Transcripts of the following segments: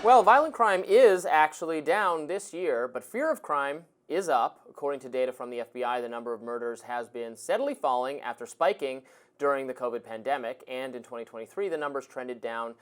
Well, violent crime is actually down this year, but fear of crime is up. According to data from the FBI, the number of murders has been steadily falling after spiking during the COVID pandemic, and in 2023, the numbers trended down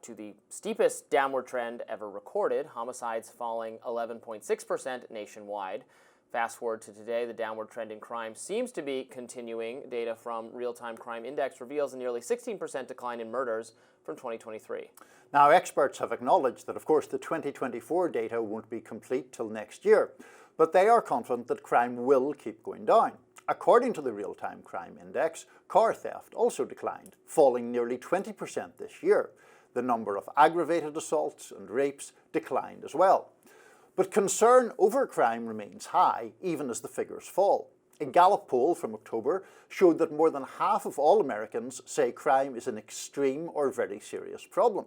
to the steepest downward trend ever recorded, homicides falling 11.6% nationwide. Fast forward to today, the downward trend in crime seems to be continuing. Data from Real-Time Crime Index reveals a nearly 16% decline in murders from 2023. Now, experts have acknowledged that, of course, the 2024 data won't be complete till next year, but they are confident that crime will keep going down. According to the Real-Time Crime Index, car theft also declined, falling nearly 20% this year. The number of aggravated assaults and rapes declined as well. But concern over crime remains high, even as the figures fall. A Gallup poll from October showed that more than half of all Americans say crime is an extreme or very serious problem.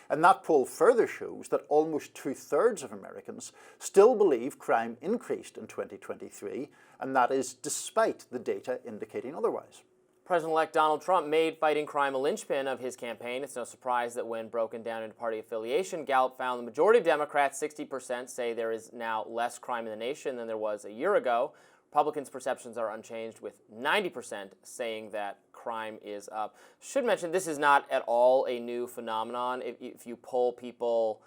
And that poll further shows that almost 2/3 of Americans still believe crime increased in 2023, and that is despite the data indicating otherwise. President-elect Donald Trump made fighting crime a linchpin of his campaign. It's no surprise that when broken down into party affiliation, Gallup found the majority of Democrats, 60%, say there is now less crime in the nation than there was a year ago. Republicans' perceptions are unchanged, with 90% saying that crime is up. Should mention, this is not at all a new phenomenon. If you poll people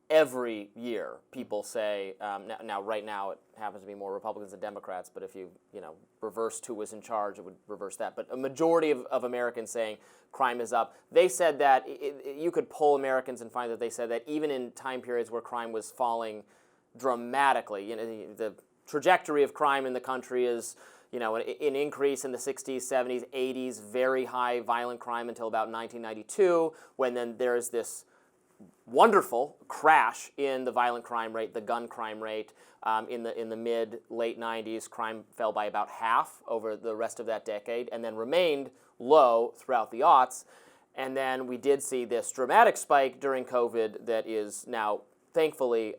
every year, people say, now right now it happens to be more Republicans than Democrats, but if you reverse who was in charge, it would reverse that. But a majority of Americans saying crime is up. They said that you could poll Americans and find that they said that even in time periods where crime was falling dramatically, the trajectory of crime in the country is an increase in the 60s, 70s, 80s, very high violent crime until about 1992, when then there's this wonderful crash in the violent crime rate, the gun crime rate. In the mid-late 90s, crime fell by about half over the rest of that decade and then remained low throughout the aughts. And then we did see this dramatic spike during COVID that is now thankfully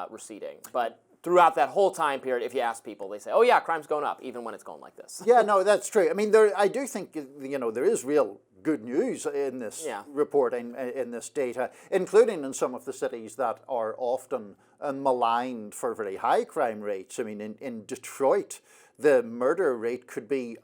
receding. But throughout that whole time period, if you ask people, they say, oh yeah, crime's going up, even when it's going like this. Yeah, no, that's true. I mean, I do think, there is real good news in this reporting, in this data, including in some of the cities that are often maligned for very high crime rates. I mean, in Detroit, the murder rate could be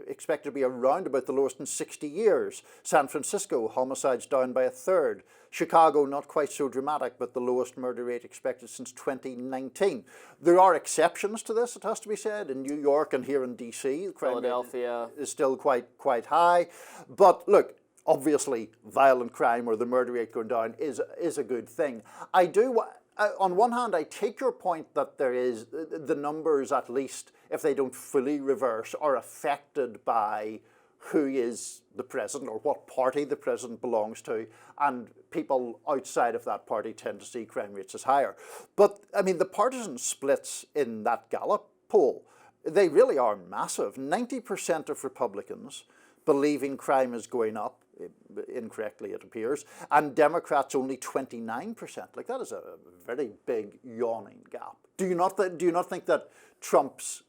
expected to be around about the lowest in 60 years. San Francisco, homicides down by 1/3. Chicago, not quite so dramatic, but the lowest murder rate expected since 2019. There are exceptions to this, it has to be said. In New York and here in DC, the crime rate is still quite high. But look, obviously, violent crime or the murder rate going down is a good thing. I do. On one hand, I take your point that there is the numbers, at least if they don't fully reverse, are affected by who is the president or what party the president belongs to, and people outside of that party tend to see crime rates as higher. But I mean, the partisan splits in that Gallup poll, they really are massive. 90% of Republicans believing crime is going up, incorrectly it appears, and Democrats only 29%. Like, that is a very big yawning gap. Do you not think that Trump's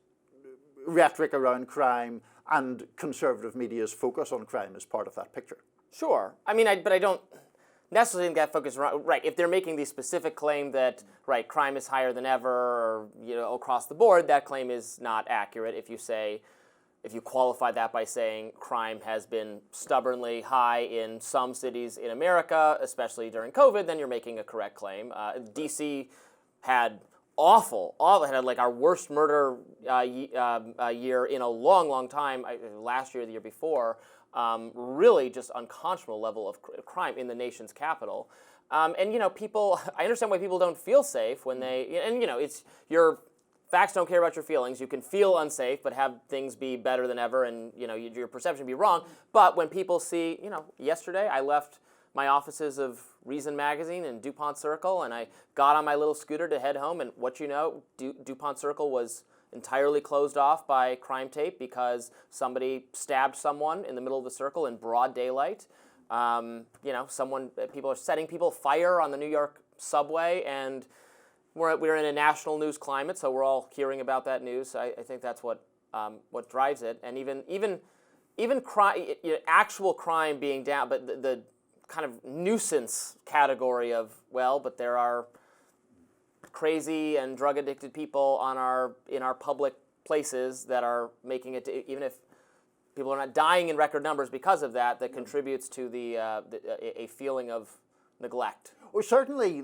rhetoric around crime and conservative media's focus on crime is part of that picture? Sure. I mean, but I don't necessarily think that focus around, right, if they're making the specific claim that, right, crime is higher than ever, or, across the board, that claim is not accurate. If you qualify that by saying crime has been stubbornly high in some cities in America, especially during COVID, then you're making a correct claim. DC had had like our worst murder year in a long time, last year, the year before, really just unconscionable level of crime in the nation's capital. And people, I understand why people don't feel safe when it's your facts don't care about your feelings. You can feel unsafe, but have things be better than ever, and your perception be wrong. But when people see, yesterday I left my offices of Reason Magazine in DuPont Circle, and I got on my little scooter to head home, and DuPont Circle was entirely closed off by crime tape because somebody stabbed someone in the middle of the circle in broad daylight. People are setting people fire on the New York subway, and we're in a national news climate, so we're all hearing about that news. I think that's what drives it, and even crime, actual crime being down, but the kind of nuisance category of, well, but there are crazy and drug-addicted people in our public places that are making it, even if people are not dying in record numbers because of that, that contributes to a feeling of neglect. Well, certainly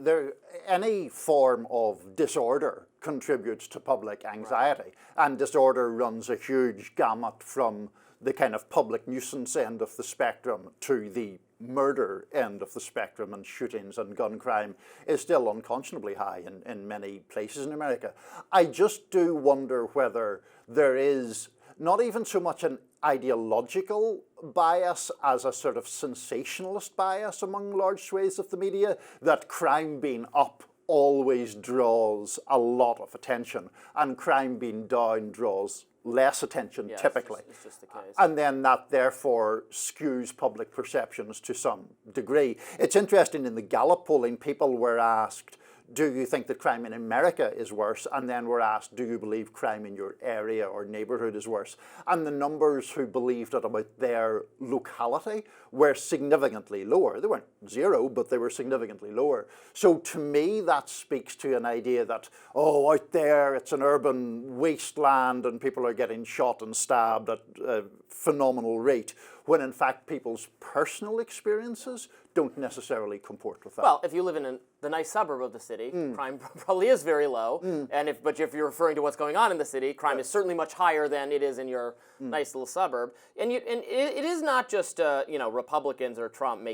any form of disorder contributes to public anxiety, and disorder runs a huge gamut from the kind of public nuisance end of the spectrum to the murder end of the spectrum, and shootings and gun crime is still unconscionably high in many places in America. I just do wonder whether there is not even so much an ideological bias as a sort of sensationalist bias among large swathes of the media, that crime being up always draws a lot of attention, and crime being down draws less attention, typically. It's just the case. And then that therefore skews public perceptions to some degree. It's interesting, in the Gallup polling, people were asked, do you think that crime in America is worse? And then were asked, do you believe crime in your area or neighborhood is worse? And the numbers who believed it about their locality were significantly lower. They weren't zero, but they were significantly lower. So to me, that speaks to an idea that, oh, out there it's an urban wasteland and people are getting shot and stabbed at a phenomenal rate, when in fact people's personal experiences don't necessarily comport with that. Well, if you live in the nice suburb of the city, crime probably is very low. But if you're referring to what's going on in the city, crime is certainly much higher than it is in your nice little suburb. And it is not just Republicans or Trump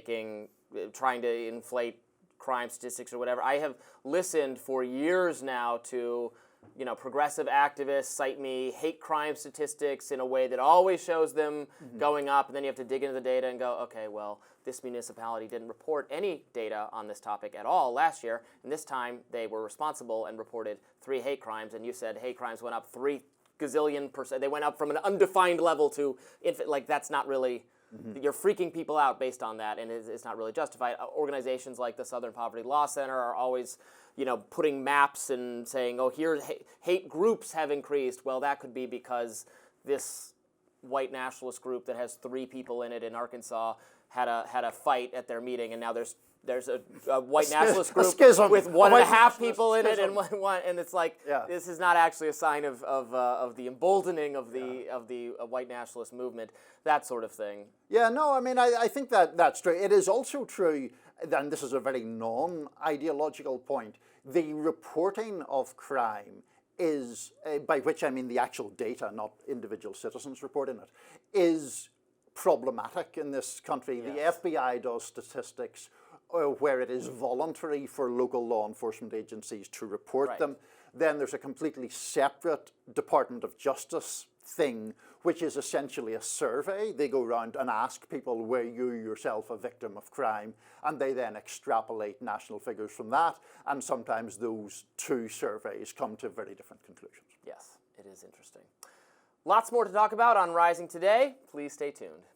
trying to inflate crime statistics or whatever. I have listened for years now to progressive activists cite me hate crime statistics in a way that always shows them going up, and then you have to dig into the data and go, okay, well, this municipality didn't report any data on this topic at all last year, and this time they were responsible and reported 3 hate crimes, and you said hate crimes went up 3 gazillion %. They went up from an undefined level to, that's not really, you're freaking people out based on that, and it's not really justified. Organizations like the Southern Poverty Law Center are always putting maps and saying, oh, here hate groups have increased. Well, that could be because this white nationalist group that has 3 people in it in Arkansas had a fight at their meeting, and now there's a white nationalist group with 1.5 people in it, and it's like, this is not actually a sign of the emboldening of the white nationalist movement, that sort of thing. Yeah, no, I mean, I think that's true. It is also true, and this is a very non-ideological point, the reporting of crime is, by which I mean the actual data, not individual citizens reporting it, is problematic in this country. Yes. The FBI does statistics where it is voluntary for local law enforcement agencies to report them. Then there's a completely separate Department of Justice thing, which is essentially a survey. They go around and ask people, were you yourself a victim of crime? And they then extrapolate national figures from that. And sometimes those 2 surveys come to very different conclusions. Yes, it is interesting. Lots more to talk about on Rising today. Please stay tuned.